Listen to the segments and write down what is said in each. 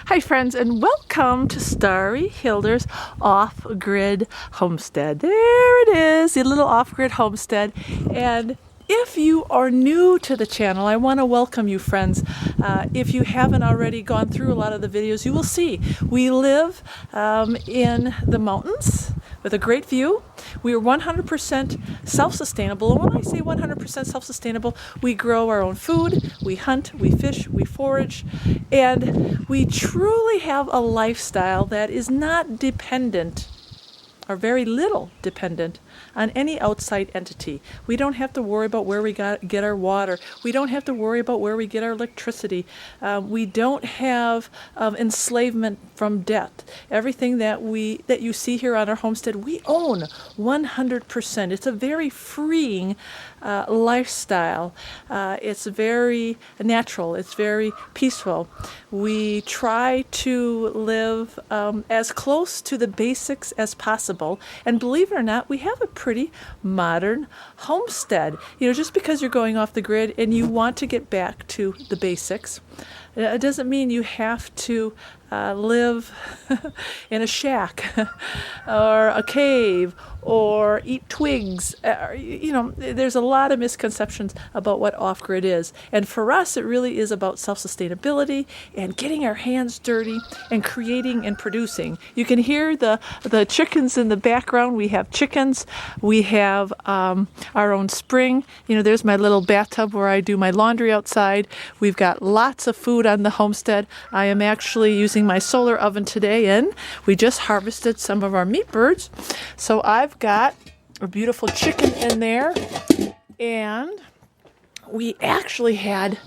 Hi friends, and welcome to Starry Hilder's off-grid homestead. There it is, the little off-grid homestead. And if you are new to the channel, I want to welcome you, friends. If you haven't already gone through a lot of the videos, you will see we live in the mountains with a great view. We are 100% self-sustainable. And when I say 100% self-sustainable, we grow our own food, we hunt, we fish, we forage, and we truly have a lifestyle that is not dependent, or very little dependent, on any outside entity. We don't have to worry about where we get our water. We don't have to worry about where we get our electricity. We don't have enslavement from debt. Everything that you see here on our homestead, we own 100%. It's a very freeing lifestyle. It's very natural. It's very peaceful. We try to live as close to the basics as possible. And believe it or not, we have a pretty modern homestead. You know, just because you're going off the grid and you want to get back to the basics, it doesn't mean you have to live in a shack or a cave or eat twigs. There's a lot of misconceptions about what off-grid is. And for us, it really is about self-sustainability and getting our hands dirty and creating and producing. You can hear the chickens in the background. We have chickens. We have our own spring. You know, there's my little bathtub where I do my laundry outside. We've got lots of food on the homestead. I am actually using my solar oven today, and we just harvested some of our meat birds. So I've got a beautiful chicken in there, and we actually had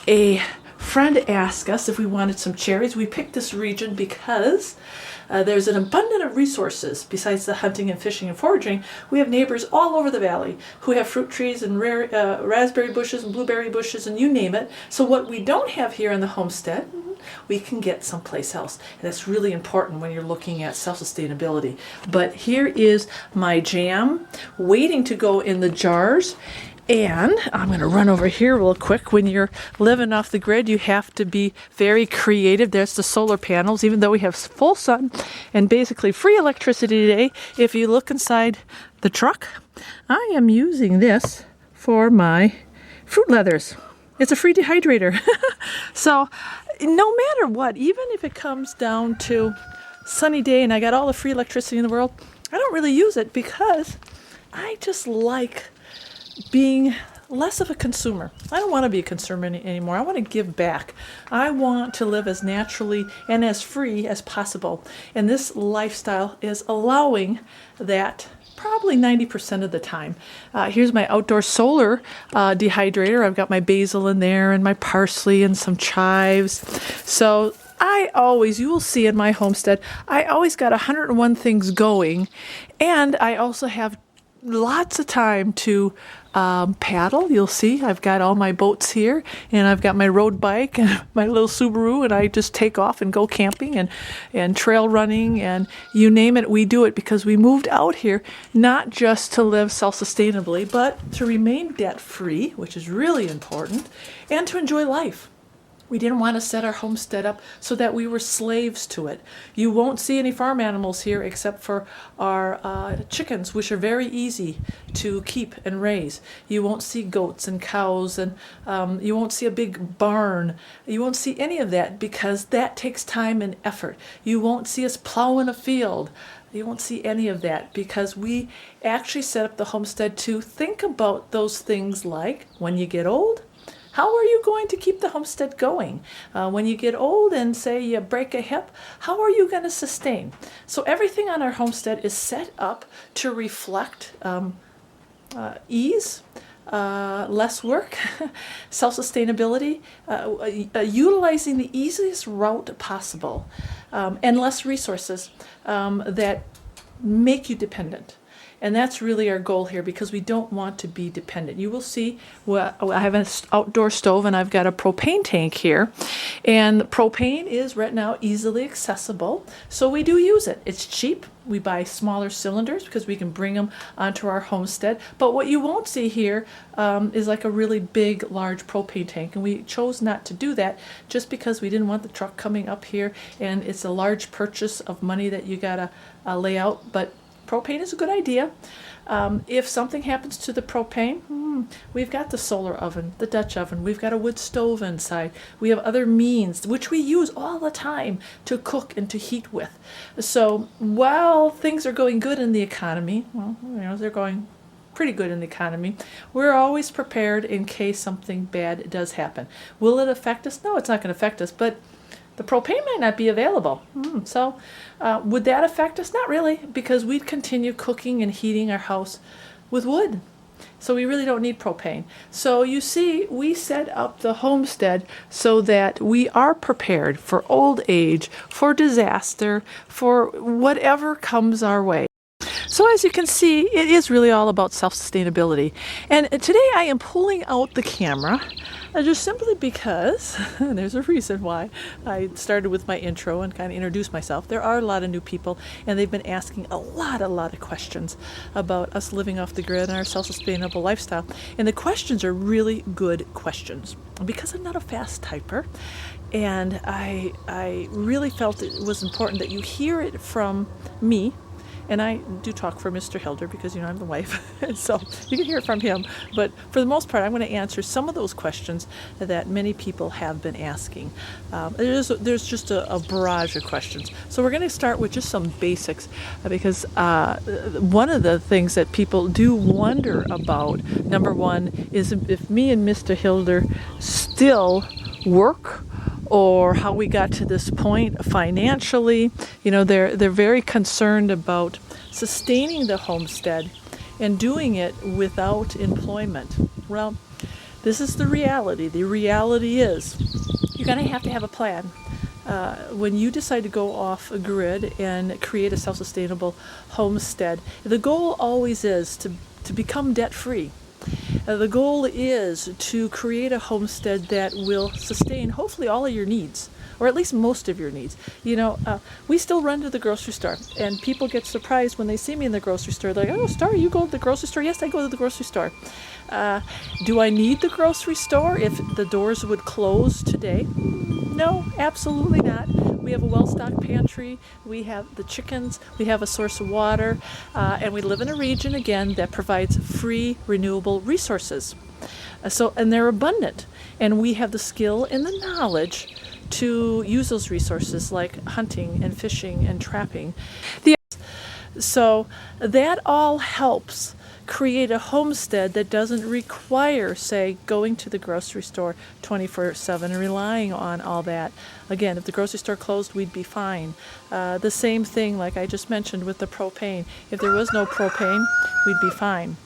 a friend ask us if we wanted some cherries. We picked this region because there's an abundance of resources. Besides the hunting and fishing and foraging, we have neighbors all over the valley who have fruit trees and rare raspberry bushes and blueberry bushes and you name it. So what we don't have here in the homestead, we can get someplace else. And that's really important when you're looking at self-sustainability. But here is my jam waiting to go in the jars. And I'm going to run over here real quick. When you're living off the grid, you have to be very creative. There's the solar panels, even though we have full sun and basically free electricity today. If you look inside the truck, I am using this for my fruit leathers. It's a free dehydrator. So no matter what, even if it comes down to sunny day and I got all the free electricity in the world, I don't really use it because I just like being less of a consumer. I don't want to be a consumer anymore. I want to give back. I want to live as naturally and as free as possible. And this lifestyle is allowing that probably 90% of the time. Here's my outdoor solar dehydrator. I've got my basil in there and my parsley and some chives. So you will see in my homestead, I always got 101 things going. And I also have lots of time to paddle. You'll see I've got all my boats here, and I've got my road bike and my little Subaru, and I just take off and go camping and trail running, and you name it, we do it because we moved out here not just to live self-sustainably, but to remain debt-free, which is really important, and to enjoy life. We didn't want to set our homestead up so that we were slaves to it. You won't see any farm animals here except for our chickens, which are very easy to keep and raise. You won't see goats and cows, and you won't see a big barn. You won't see any of that because that takes time and effort. You won't see us plowing a field. You won't see any of that because we actually set up the homestead to think about those things like when you get old, how are you going to keep the homestead going? When you get old and say you break a hip, how are you going to sustain? So everything on our homestead is set up to reflect ease, less work, self-sustainability, utilizing the easiest route possible, and less resources that make you dependent. And that's really our goal here, because we don't want to be dependent. You will see, well, I have an outdoor stove and I've got a propane tank here. And propane is right now easily accessible, so we do use it. It's cheap. We buy smaller cylinders because we can bring them onto our homestead. But what you won't see here is like a really big, large propane tank. And we chose not to do that just because we didn't want the truck coming up here. And it's a large purchase of money that you gotta lay out. But propane is a good idea. If something happens to the propane, we've got the solar oven, the Dutch oven, we've got a wood stove inside. We have other means, which we use all the time to cook and to heat with. So while things are going good in the economy, well, they're going pretty good in the economy, we're always prepared in case something bad does happen. Will it affect us? No, it's not going to affect us, but the propane might not be available. So would that affect us? Not really, because we'd continue cooking and heating our house with wood. So we really don't need propane. So you see, we set up the homestead so that we are prepared for old age, for disaster, for whatever comes our way. So as you can see, it is really all about self-sustainability. And today I am pulling out the camera just simply because, there's a reason why I started with my intro and kind of introduced myself. There are a lot of new people, and they've been asking a lot of questions about us living off the grid and our self-sustainable lifestyle. And the questions are really good questions. Because I'm not a fast typer, and I really felt it was important that you hear it from me. And I do talk for Mr. Hilder because, I'm the wife, so you can hear it from him. But for the most part, I'm going to answer some of those questions that many people have been asking. There's just a barrage of questions. So we're going to start with just some basics, because one of the things that people do wonder about, number one, is if me and Mr. Hilder still work, or how we got to this point financially. They're very concerned about sustaining the homestead and doing it without employment. Well, this is the reality. The reality is you're going to have a plan. When you decide to go off a grid and create a self-sustainable homestead, the goal always is to become debt-free. The goal is to create a homestead that will sustain hopefully all of your needs, or at least most of your needs. We still run to the grocery store, and people get surprised when they see me in the grocery store. They're like, "Oh, Starry, you go to the grocery store?" Yes, I go to the grocery store. Do I need the grocery store if the doors would close today? No, absolutely not. We have a well-stocked pantry, we have the chickens, we have a source of water, and we live in a region, again, that provides free, renewable resources. And they're abundant, and we have the skill and the knowledge to use those resources, like hunting and fishing and trapping. So that all helps create a homestead that doesn't require, say, going to the grocery store 24/7 and relying on all that. Again, if the grocery store closed, we'd be fine. The same thing, like I just mentioned, with the propane. If there was no propane, we'd be fine.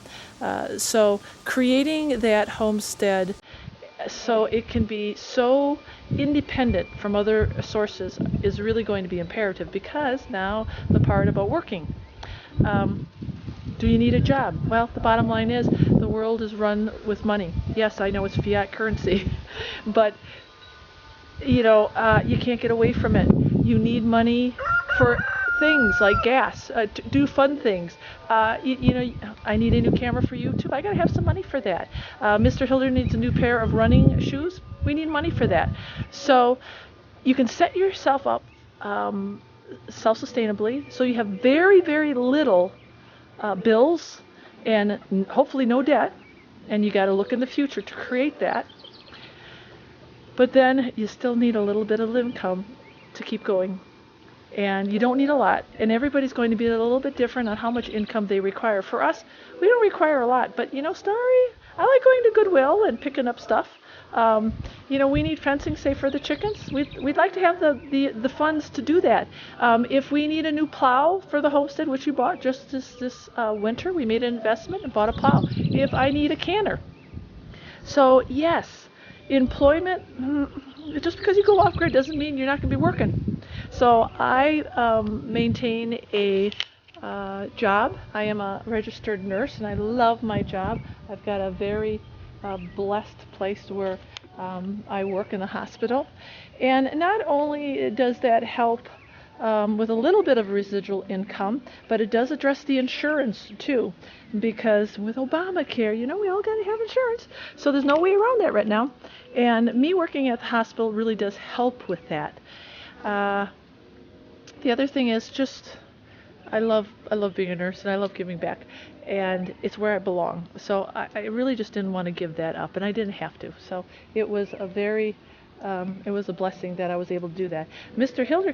So creating that homestead so it can be so independent from other sources is really going to be imperative, because now the part about working. Do you need a job? Well, the bottom line is the world is run with money. Yes, I know it's fiat currency, but you can't get away from it. You need money for things like gas, to do fun things. I need a new camera for YouTube. I gotta have some money for that. Mr. Hilder needs a new pair of running shoes. We need money for that. So you can set yourself up self-sustainably, so you have very, very little bills and hopefully no debt, and you got to look in the future to create that. But then you still need a little bit of income to keep going, and you don't need a lot, and everybody's going to be a little bit different on how much income they require. For us, we don't require a lot, but Starry, I like going to Goodwill and picking up stuff. We need fencing, say, for the chickens. We'd like to have the funds to do that. If we need a new plow for the homestead, which we bought just this winter, we made an investment and bought a plow. If I need a canner. So yes, employment, just because you go off grid doesn't mean you're not going to be working. So I maintain a job. I am a registered nurse and I love my job. I've got a very blessed place where I work in the hospital. And not only does that help with a little bit of residual income, but it does address the insurance too. Because with Obamacare, we all got to have insurance. So there's no way around that right now. And me working at the hospital really does help with that. Uh, the other thing is just I love being a nurse and I love giving back, and it's where I belong. So I really just didn't want to give that up, and I didn't have to. So it was it was a blessing that I was able to do that. Mr. Hilder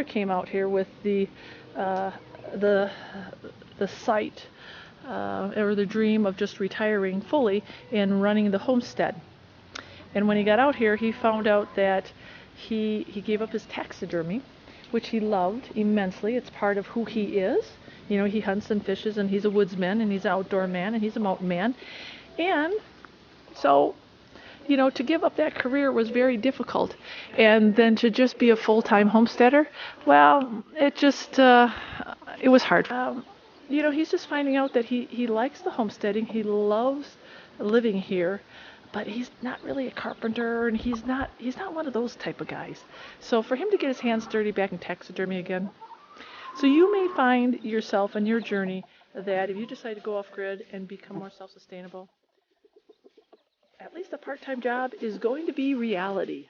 came out here with uh, the the sight or the dream of just retiring fully and running the homestead. And when he got out here, he found out that he gave up his taxidermy, which he loved immensely. It's part of who he is. He hunts and fishes, and he's a woodsman, and he's an outdoor man, and he's a mountain man. And so, to give up that career was very difficult. And then to just be a full-time homesteader, well, it was hard. He's just finding out that he likes the homesteading. He loves living here, but he's not really a carpenter, and he's not one of those type of guys. So for him to get his hands dirty back in taxidermy again, so you may find yourself in your journey that if you decide to go off grid and become more self-sustainable, at least a part-time job is going to be reality.